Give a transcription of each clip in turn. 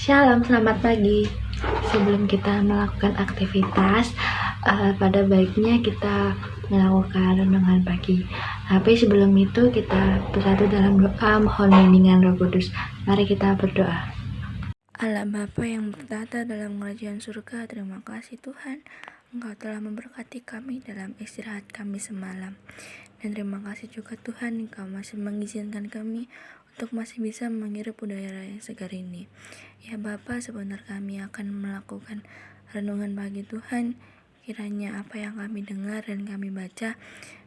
Shalom, selamat pagi. Sebelum kita melakukan aktivitas, pada baiknya kita melakukan renungan pagi. Tapi sebelum itu kita bersatu dalam doa mohon bimbingan Roh Kudus. Mari kita berdoa. Allah Bapa yang bertata dalam kerajaan surga, terima kasih Tuhan, Engkau telah memberkati kami dalam istirahat kami semalam. Dan terima kasih juga Tuhan, Engkau masih mengizinkan kami untuk masih bisa menghirup udara yang segar ini. Ya Bapa, sebentar kami akan melakukan renungan pagi Tuhan. Kiranya apa yang kami dengar dan kami baca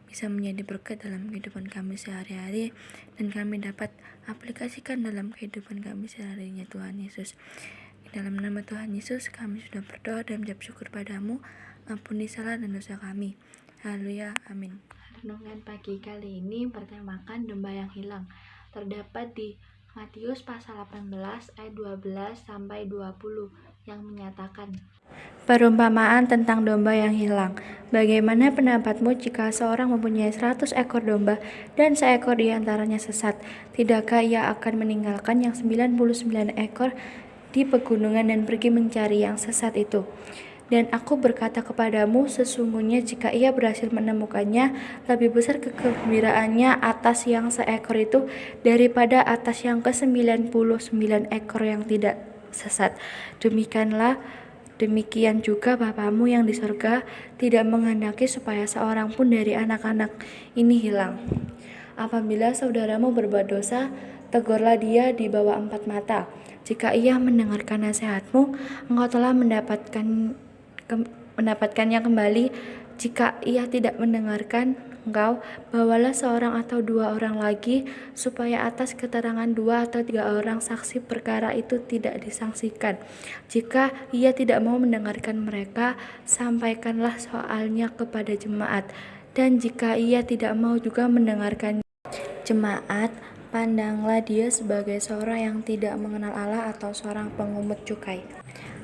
bisa menjadi berkat dalam kehidupan kami sehari-hari, dan kami dapat aplikasikan dalam kehidupan kami sehari-harinya Tuhan Yesus. Di dalam nama Tuhan Yesus kami sudah berdoa dan mengucap syukur padamu. Ampuni salah dan dosa kami. Haleluya, amin. Renungan pagi kali ini bertemakan domba yang hilang. Terdapat di Matius pasal 18 ayat 12 sampai 20 yang menyatakan, Perumpamaan tentang domba yang hilang. Bagaimana pendapatmu jika seorang mempunyai 100 ekor domba dan seekor diantaranya sesat? Tidakkah ia akan meninggalkan yang 99 ekor di pegunungan dan pergi mencari yang sesat itu? Dan aku berkata kepadamu, sesungguhnya jika ia berhasil menemukannya, lebih besar kegembiraannya atas yang seekor itu daripada atas yang ke-99 ekor yang tidak sesat. Demikian juga Bapamu yang di surga tidak menghendaki supaya seorang pun dari anak-anak ini hilang. Apabila saudaramu berbuat dosa, tegurlah dia di bawah 4 mata. Jika ia mendengarkan nasihatmu, engkau telah mendapatkannya kembali. Jika ia tidak mendengarkan engkau, bawalah seorang atau 2 orang lagi, supaya atas keterangan 2 atau 3 orang saksi perkara itu tidak disangsikan. Jika ia tidak mau mendengarkan mereka, sampaikanlah soalnya kepada jemaat. Dan jika ia tidak mau juga mendengarkan jemaat, pandanglah dia sebagai seorang yang tidak mengenal Allah atau seorang pengungut cukai.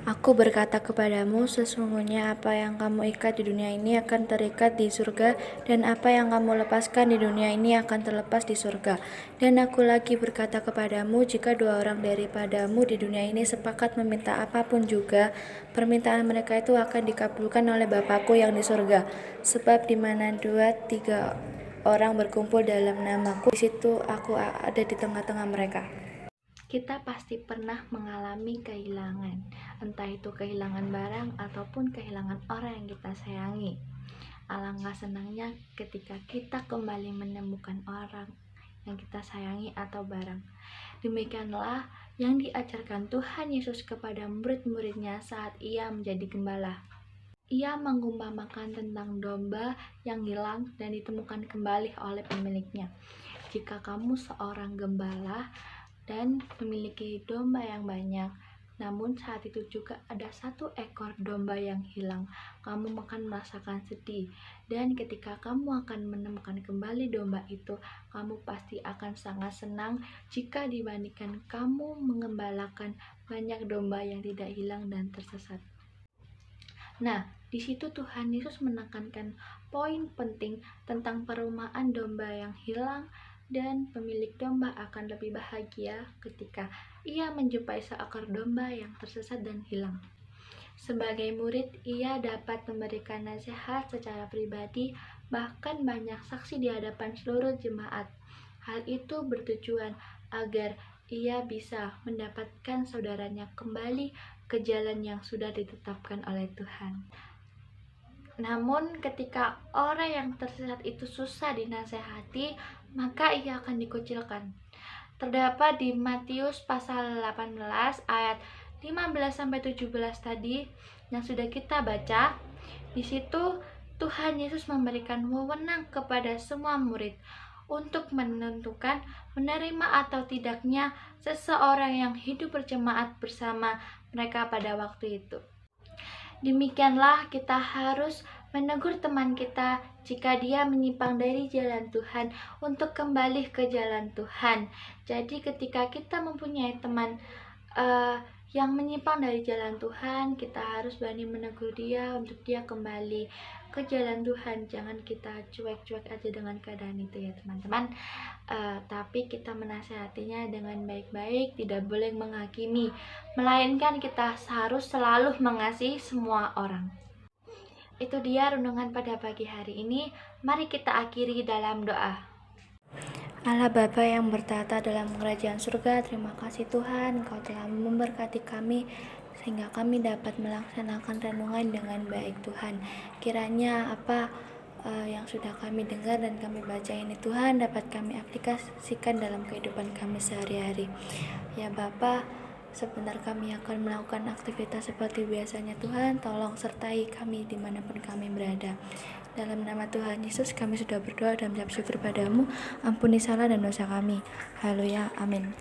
Aku berkata kepadamu, sesungguhnya apa yang kamu ikat di dunia ini akan terikat di surga, dan apa yang kamu lepaskan di dunia ini akan terlepas di surga. Dan aku lagi berkata kepadamu, jika 2 orang daripadamu di dunia ini sepakat meminta apapun juga, permintaan mereka itu akan dikabulkan oleh Bapakku yang di surga. Sebab di mana 2-3 orang berkumpul dalam namaku, di situ aku ada di tengah-tengah mereka. Kita pasti pernah mengalami kehilangan, entah itu kehilangan barang ataupun kehilangan orang yang kita sayangi. Alangkah senangnya ketika kita kembali menemukan orang yang kita sayangi atau barang. Demikianlah yang diajarkan Tuhan Yesus kepada murid-muridnya saat ia menjadi gembala. Ia mengumpamakan tentang domba yang hilang dan ditemukan kembali oleh pemiliknya. Jika kamu seorang gembala dan memiliki domba yang banyak, namun saat itu juga ada 1 ekor domba yang hilang, kamu akan merasakan sedih. Dan ketika kamu akan menemukan kembali domba itu, kamu pasti akan sangat senang jika dibandingkan kamu mengembalakan banyak domba yang tidak hilang dan tersesat. Nah, di situ Tuhan Yesus menekankan poin penting tentang perumpamaan domba yang hilang, dan pemilik domba akan lebih bahagia ketika ia menjumpai seekor domba yang tersesat dan hilang. Sebagai murid, ia dapat memberikan nasihat secara pribadi, bahkan banyak saksi di hadapan seluruh jemaat. Hal itu bertujuan agar ia bisa mendapatkan saudaranya kembali ke jalan yang sudah ditetapkan oleh Tuhan. Namun ketika orang yang tersesat itu susah dinasehati, maka ia akan dikucilkan. Terdapat di Matius pasal 18 ayat 15-17 tadi yang sudah kita baca. Di situ Tuhan Yesus memberikan wewenang kepada semua murid untuk menentukan menerima atau tidaknya seseorang yang hidup berjemaat bersama mereka pada waktu itu. Demikianlah kita harus menegur teman kita jika dia menyimpang dari jalan Tuhan untuk kembali ke jalan Tuhan. Jadi ketika kita mempunyai teman yang menyimpang dari jalan Tuhan, kita harus berani menegur dia untuk dia kembali ke jalan Tuhan. Jangan kita cuek-cuek aja dengan keadaan itu ya teman-teman. Tapi kita menasihatinya dengan baik-baik, tidak boleh menghakimi, melainkan kita harus selalu mengasihi semua orang. Itu dia renungan pada pagi hari ini. Mari kita akhiri dalam doa. Allah Bapa yang bertata dalam kerajaan surga, terima kasih Tuhan, Engkau telah memberkati kami sehingga kami dapat melaksanakan renungan dengan baik Tuhan. Kiranya apa yang sudah kami dengar dan kami baca ini Tuhan dapat kami aplikasikan dalam kehidupan kami sehari-hari. Ya Bapa, sebentar kami akan melakukan aktivitas seperti biasanya Tuhan, tolong sertai kami dimanapun kami berada. Dalam nama Tuhan Yesus kami sudah berdoa dan mengucap syukur padamu, ampuni salah dan dosa kami. Haleluya, amin.